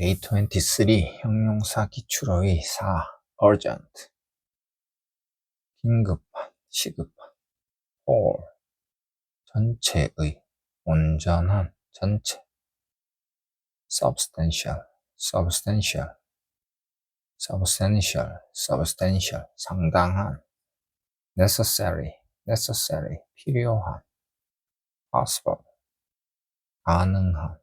Day 23 형용사 기출어의 4 urgent 긴급한, 시급한 whole 전체의, 온전한, 전체 substantial 상당한 necessary 필요한 possible 가능한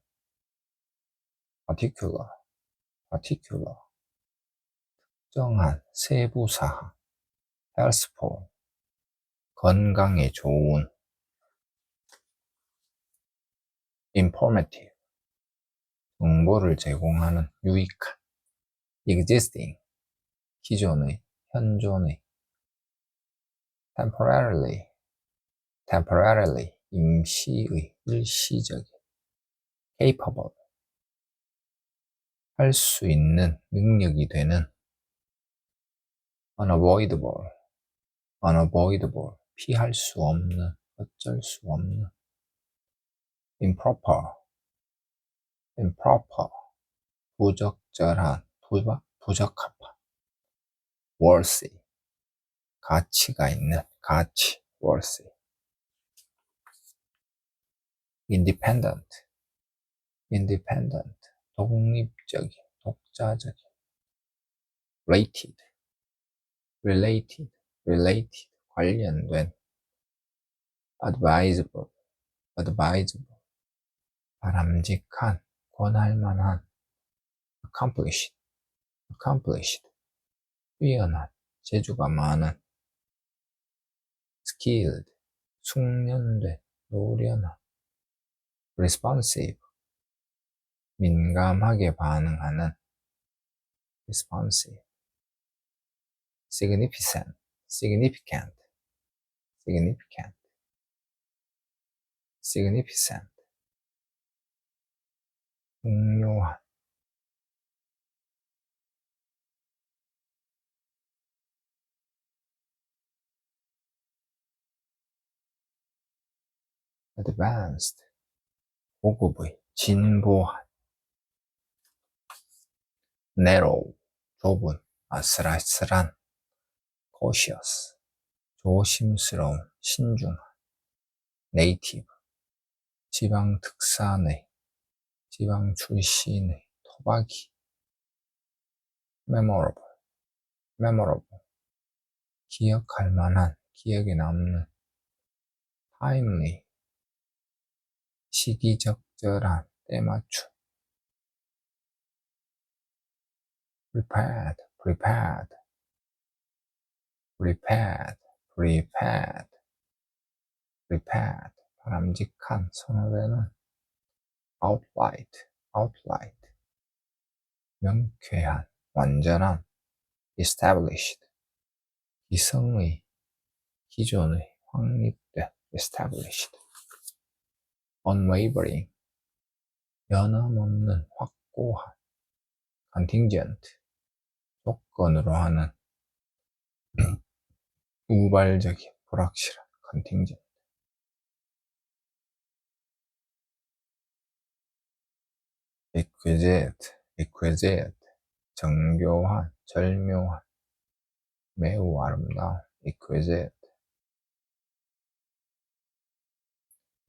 particular 특정한 세부사항 healthful 건강에 좋은 informative 정보를 제공하는 유익한 existing 기존의 현존의 temporarily 임시의 일시적인 capable 할 수 있는 능력이 되는 unavoidable 피할 수 없는 어쩔 수 없는 improper 부적절한 부적합한 worthy 가치가 있는 가치 worthy independent 독립적인 독자적인 related 관련된 advisable 바람직한 권할만한 accomplished 뛰어난 재주가 많은 skilled 숙련된 노련한 responsive 민감하게 반응하는 responsive significant 중요한 advanced 고급의 진보한 narrow 좁은 아슬아슬한 cautious 조심스러운 신중한 native 지방 특산의 지방 출신의 토박이 memorable 기억할 만한 기억에 남는 timely 시기적절한 때맞춤 prepared 바람직한 선호되는 outright 명쾌한 완전한 established 기성의 기존의 확립된 established unwavering 변함없는 확고한 contingent 조건으로 하는 우발적인 불확실한 contingent exquisite 정교한 절묘한 매우 아름다운 exquisite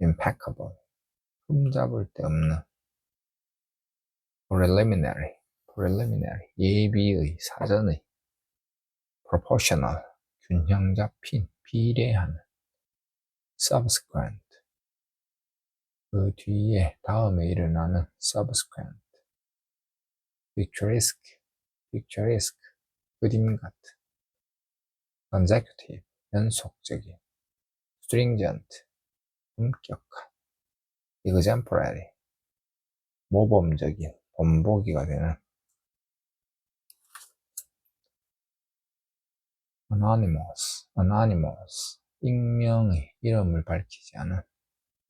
impeccable 흠잡을 데 없는 preliminary 예비의 사전의 proportional 균형 잡힌 비례하는 subsequent 그 뒤에 다음에 일어나는 subsequent picturesque 그림 같은 consecutive 연속적인 stringent 엄격한 exemplary 모범적인 본보기가 되는 anonymous 익명의 이름을 밝히지 않은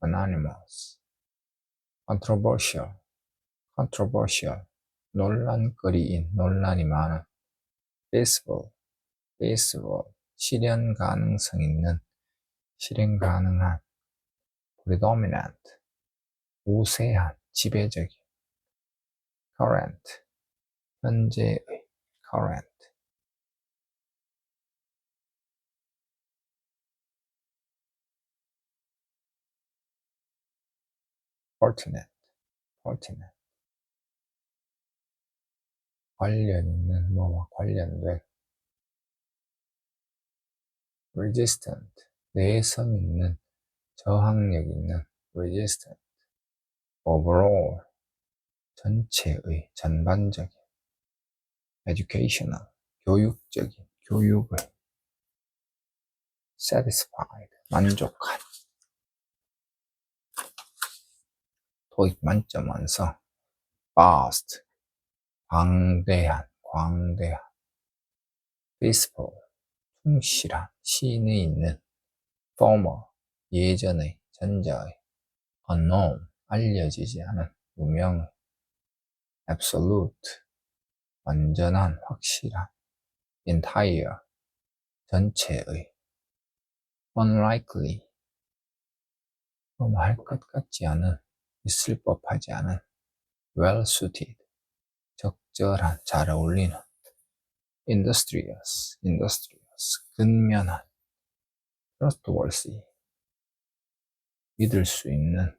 anonymous controversial 논란거리인 논란이 많은 feasible 실현 가능성 있는 실행 가능한 predominant 우세한 지배적인 current, 현재의, current, pertinent, pertinent, 관련 있는 뭐와 관련된, resistant, 내성 있는, 저항력 있는, resistant, overall, 전체의, 전반적인, educational, 교육적인, 교육의, satisfied, 만족한, 토익 만점 완성, vast, 방대한, 광대한, peaceful, 충실한, 신의 있는, former, 예전의, 전자의, unknown, 알려지지 않은, 무명의, absolute, 완전한, 확실한, entire, 전체의, unlikely, 할 것 같지 않은, 있을 법하지 않은, well suited, 적절한, 잘 어울리는, industrious, 근면한, trustworthy, 믿을 수 있는,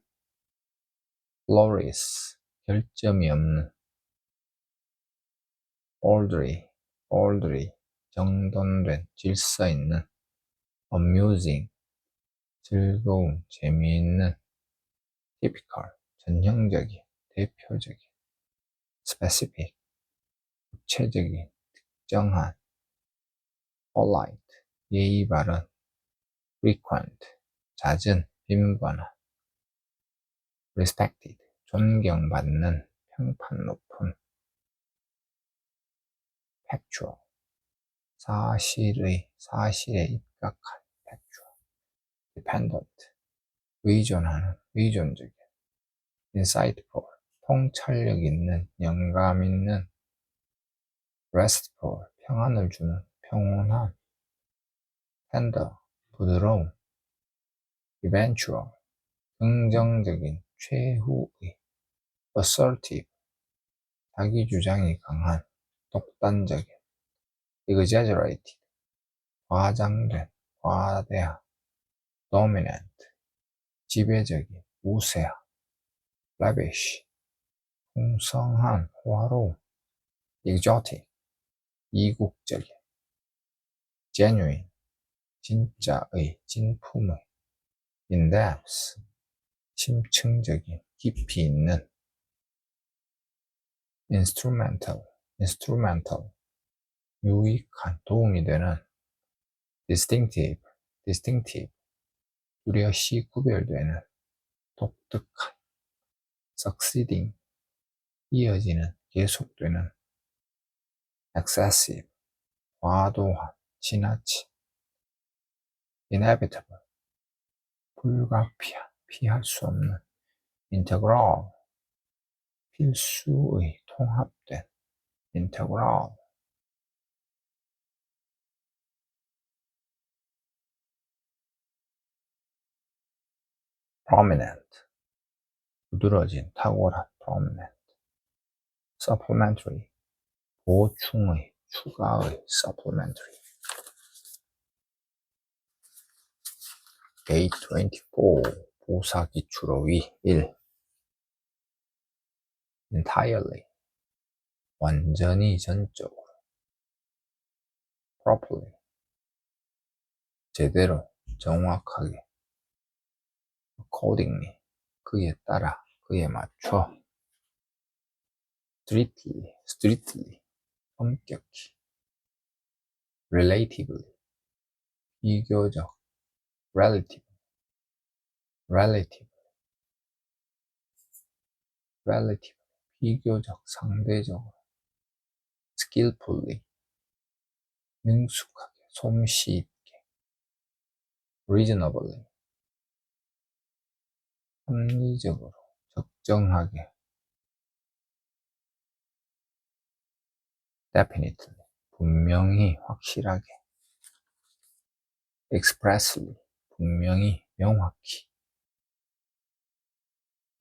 glorious, 결점이 없는, orderly, 정돈된, 질서 있는, amusing, 즐거운, 재미있는, typical, 전형적인, 대표적인, specific, 구체적인, 특정한, polite, 예의 바른, frequent, 잦은, 빈번한, respected, 존경받는, 평판 높은, factual, 사실에 입각한, factual, dependent, 의존하는, 의존적인, insightful, 통찰력 있는, 영감 있는, restful, 평안을 주는, 평온한, tender, 부드러운, eventual, 긍정적인, 최후의, assertive, 자기 주장이 강한, 독단적인, exaggerated, 과장된, 과대한, dominant, 지배적인, 우세한, lavish, 풍성한, 호화로운, exotic, 이국적인, genuine, 진짜의, 진품의, in-depth, 심층적인, 깊이 있는, instrumental, 유익한, 도움이 되는, distinctive, 뚜렷이 구별되는, 독특한, succeeding, 이어지는, 계속되는, excessive, 과도한, 지나친, inevitable, 불가피한, 피할 수 없는, integral, 필수의, 통합된, integral, prominent, 두드러진, 탁월한, prominent, supplementary, 보충의, 추가의, supplementary. Day 24, 보사기출어의 1. entirely, 완전히, 전적으로. properly, 제대로, 정확하게. accordingly, 그에 따라, 그에 맞춰. strictly, 엄격히. relatively, 비교적. relative, 비교적, 상대적으로. skillfully, 능숙하게, 솜씨 있게. reasonably, 합리적으로, 적정하게. definitely, 분명히, 확실하게. expressly, 분명히, 명확히.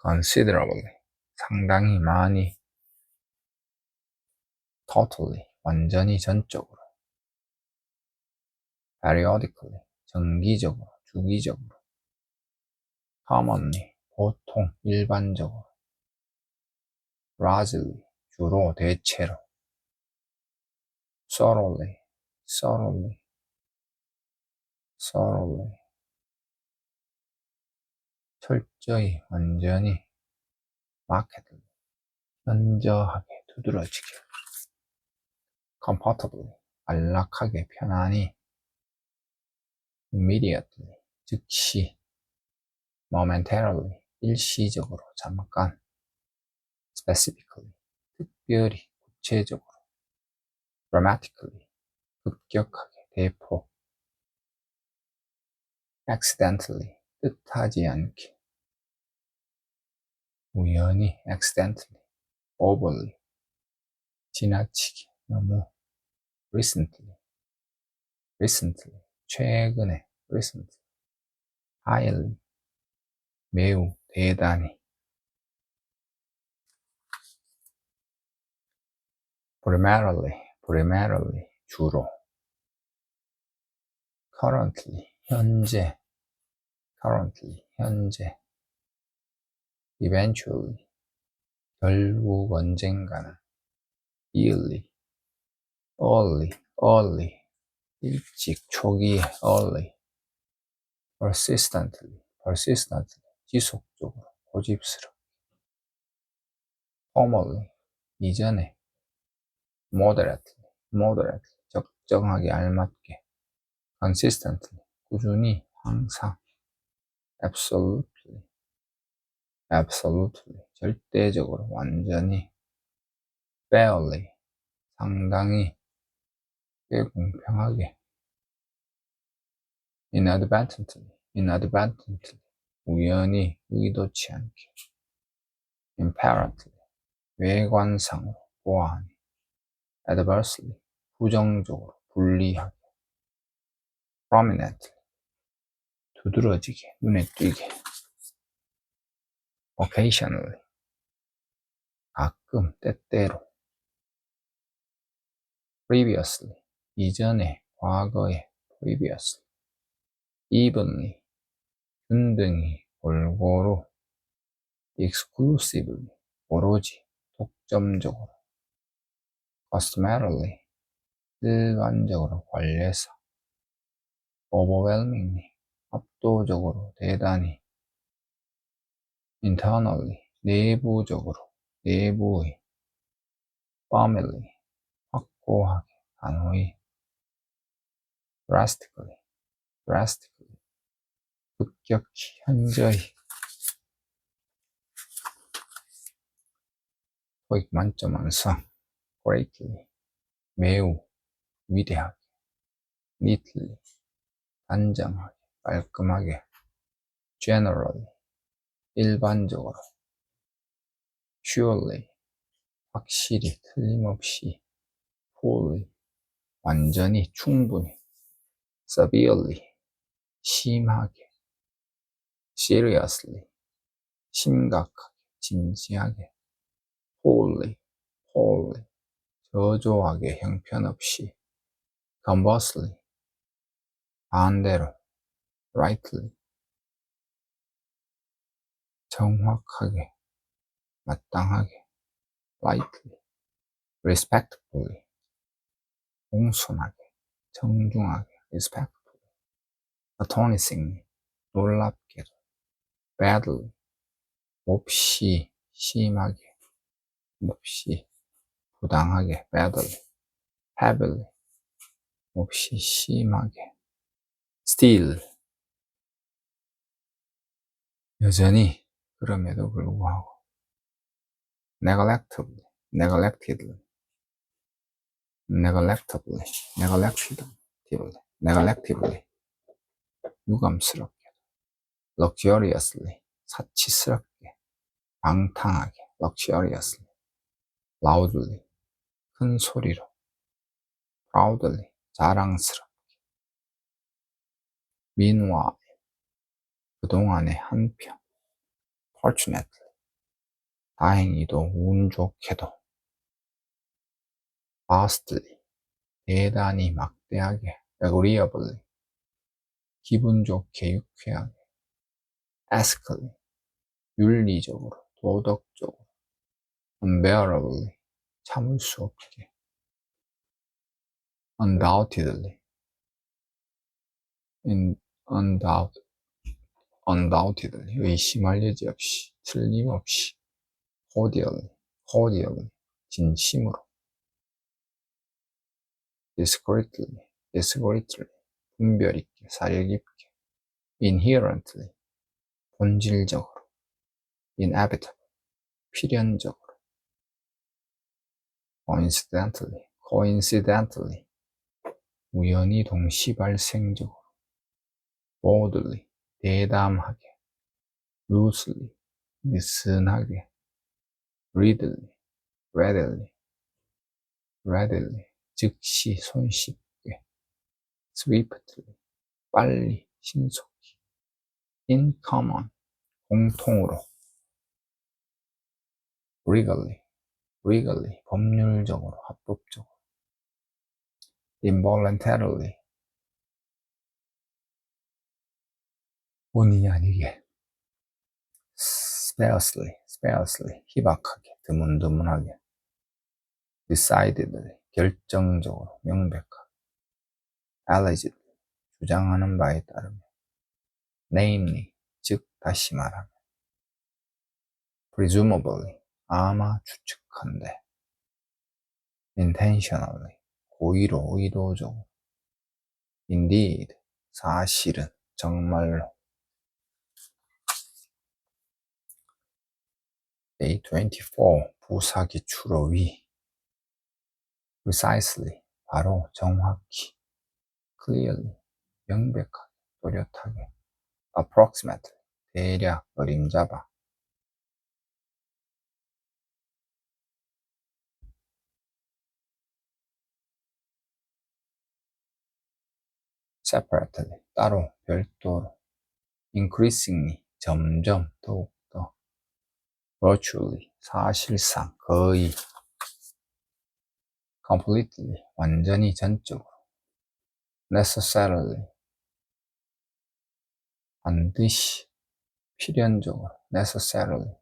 considerably, 상당히 많이. totally, 완전히 전적으로. periodically, 정기적으로, 주기적으로. commonly, 보통, 일반적으로. largely, 주로, 대체로. thoroughly, thoroughly, thoroughly. 철저히, 완전히. markedly, 현저하게, 두드러지게. comfortably, 안락하게, 편안히. immediately, 즉시. momentarily, 일시적으로, 잠깐. specifically, 특별히, 구체적으로. dramatically, 급격하게, 대폭. accidentally, 뜻하지 않게. 우연히, accidentally. overly, 지나치게, 너무. recently, recently, 최근에. recently. highly, 매우, 대단히. primarily, primarily, 주로. currently, 현재. currently, 현재. eventually, 결국 언젠가는. early, early, early, 일찍, 초기에. early. persistently, persistently, 지속적으로, 고집스럽게. formerly, 이전에. moderately, moderately, 적정하게, 알맞게. consistently, 꾸준히, 항상. absolutely, absolutely, 절대적으로, 완전히. fairly, 상당히. 꽤 공평하게. inadvertently, inadvertently, 우연히, 의도치 않게. apparently, 외관상으로, 보아하니. adversely, 부정적으로, 불리하게. prominently, 두드러지게, 눈에 띄게. occasionally, 가끔, 때때로. previously, 이전에, 과거에. previously. evenly, 균등히, 골고루. exclusively, 오로지, 독점적으로. customarily, 일반적으로, 관례상. overwhelmingly, 압도적으로, 대단히. internally, 내부적으로, 내부의. family, 확고하게, 단호히. drastically, drastically, 급격히, 현저히. 토익 만점 완성. greatly, 매우, 위대하게. neatly, 단정하게, 깔끔하게. generally, 일반적으로. surely, 확실히, 틀림없이. fully, 완전히, 충분히. severely, 심하게. seriously, 심각하게, 진지하게. wholly, wholly, 저조하게, 형편없이. conversely, 반대로. rightly, 정확하게, 마땅하게. rightly, respectfully, 공손하게, 정중하게. respectfully, astonishingly, 놀랍게도. badly, 몹시, 심하게, 몹시, 부당하게. badly, heavily, 몹시, 심하게. still, 여전히, 그럼에도 불구하고. neglectably, neglectedly, neglectably, neglectedly, neglectably, 유감스럽게. luxuriously, 사치스럽게. 방탕하게. luxuriously, loudly, 큰 소리로. proudly, 자랑스럽게. meanwhile, 그동안의 한편. fortunately, 다행히도, 운 좋게도. vastly, 대단히 막대하게, agreeably, 기분 좋게 유쾌하게, ethically, 윤리적으로, 도덕적으로, unbearably, 참을 수 없게, undoubtedly, undoubtedly, 의심할 여지 없이, 틀림없이, cordially, 진심으로, discreetly, 분별 있게, 사려 깊게, inherently, 본질적으로, inevitable, 필연적으로, coincidentally, 우연히 동시 발생적으로, boldly, 대담하게, loosely, 느슨하게, readily, 즉시 손쉽게, swiftly, 빨리, 신속히, in common, 공통으로, legally, 법률적으로, 합법적으로, involuntarily, 본의 아니게, sparsely, 희박하게, 드문드문하게, decidedly, 결정적으로, 명백하게, allegedly, 주장하는 바에 따르며, namely, 즉 다시 말하면, presumably, 아마 추측한데, intentionally, 고의로, 의도적으로, indeed, 사실은, 정말로. Day 24, 부사기출어 위. precisely, 바로, 정확히. clearly, 명백하게, 또렷하게. approximately, 대략, 어림잡아. separately, 따로, 별도로. increasingly, 점점, 더욱더. virtually, 사실상, 거의. completely, 완전히, 전적으로. necessarily, 반드시, 필연적으로. necessarily,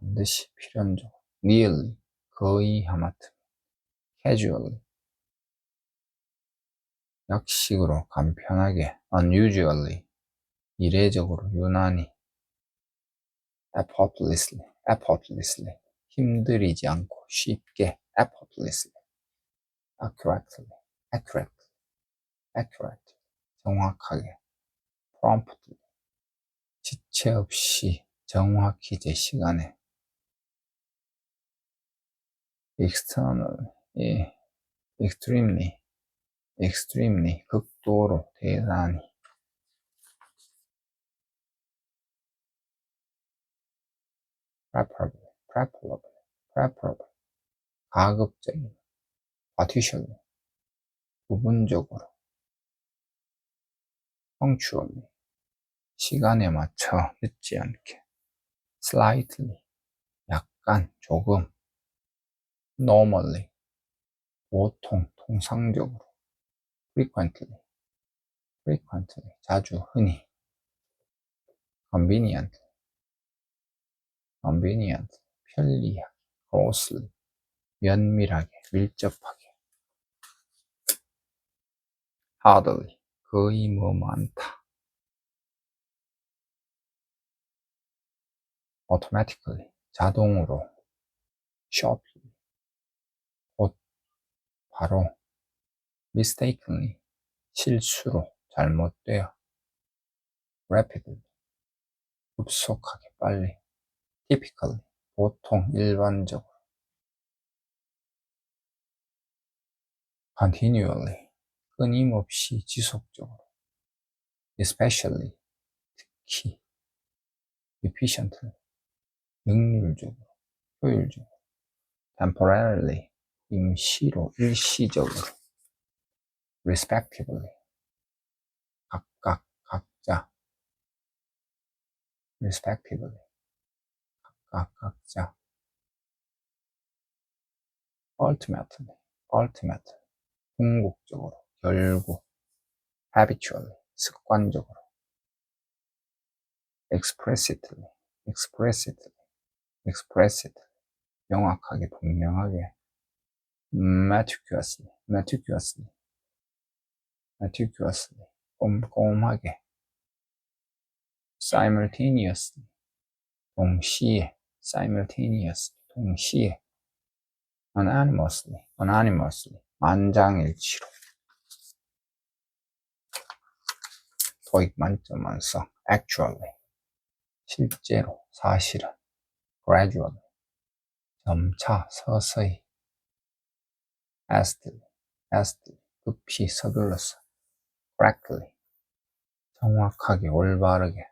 반드시, 필연적으로. nearly, 거의 하마터. casually, 약식으로, 간편하게. unusually, 이례적으로, 유난히. effortlessly, 힘들이지 않고, 쉽게. effortlessly, accurate, 정확하게. promptly, 지체 없이, 정확히 제 시간에. extremely, 극도로, 대단히. preferable, 가급적이면. partially, 부분적으로. punctually, 시간에 맞춰, 늦지 않게. slightly, 약간, 조금. normally, 보통, 통상적으로. frequently, 자주, 흔히. convenient, 편리하게. closely, 면밀하게, 밀접하게. hardly, 거의 많다. automatically, 자동으로. shortly, 곧, 바로. mistakenly, 실수로, 잘못되어. rapidly, 급속하게, 빨리. typically, 보통, 일반적으로. continually, 끊임없이, 지속적으로. especially, 특히. efficiently, 능률적으로, 효율적으로. temporarily, 임시로, 일시적으로. respectively, 각각, 각자. respectively, 각각, 각자. ultimately, ultimately, 궁극적으로, 결국, habitually, 습관적으로, explicitly, 명확하게, 분명하게, meticulously, 꼼꼼하게, simultaneously, 동시에, 동시에, unanimously, 만장일치로, 토익 만점 완성, actually, 실제로, 사실은, gradually, 점차, 서서히, hastily, 급히, 서둘러서, correctly, 정확하게, 올바르게,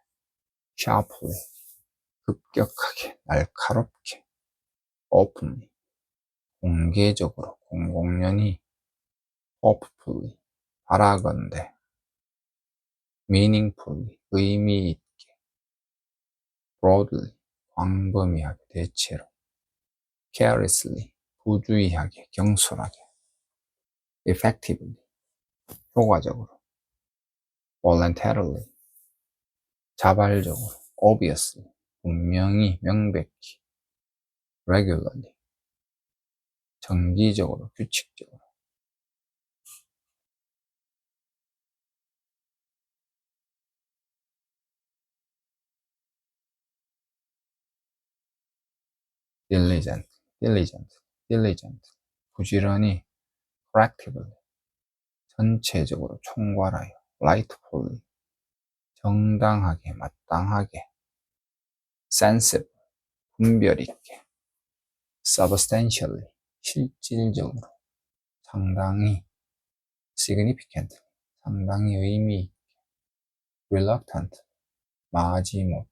sharply, 급격하게, 날카롭게, openly, 공개적으로, 공공연히, hopefully, 바라건대, meaningfully, 의미 있게, broadly, 광범위하게, 대체로, carelessly, 부주의하게, 경솔하게, effectively, 효과적으로, voluntarily, 자발적으로, obviously, 분명히, 명백히, regularly, 정기적으로, 규칙적으로, diligent, 부지런히, correctively, 전체적으로, 총괄하여, rightfully, 정당하게, 마땅하게, sensible, 분별 있게, substantially, 실질적으로, 상당히, significantly, 상당히 의미 있게, reluctant, 마지못해,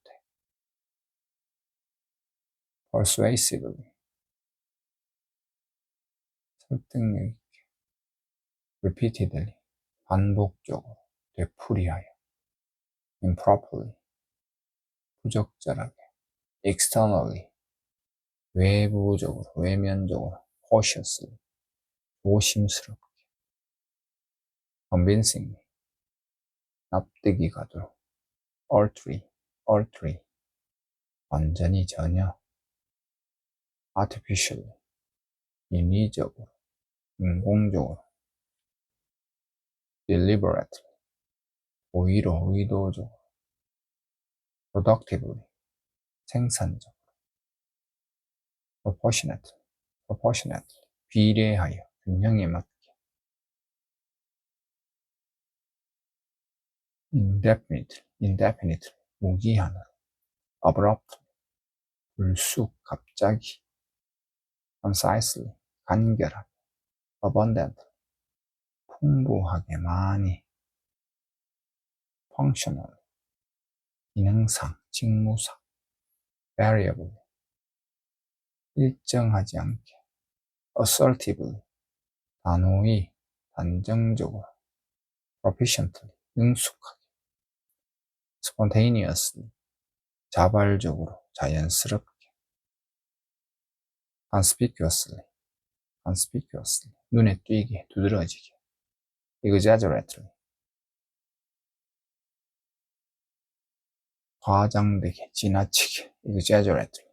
persuasively, 설득력 있게, repeatedly, 반복적으로, 되풀이하여, improperly, 부적절하게, externally, 외부적으로, 외면적으로, cautiously, 조심스럽게, convincingly, 납득이 가도록, alterly, 완전히 전혀, artificially, 인위적으로, 인공적으로, deliberately, 고의로, 의도적으로, productively, 생산적으로, proportionately, 비례하여, 균형에 맞게, indefinitely, 무기한으로, abruptly, 불쑥, 갑자기, concisely, 간결하게, abundantly, 풍부하게, 많이, functional, 기능상, 직무상, variable, 일정하지 않게, assertively, 단호히, 단정적으로, proficiently, 능숙하게, spontaneously, 자발적으로, 자연스럽게, conspicuously, 눈에 띄게, 두드러지게, exaggerately, 과장되게, 지나치게, exaggerately,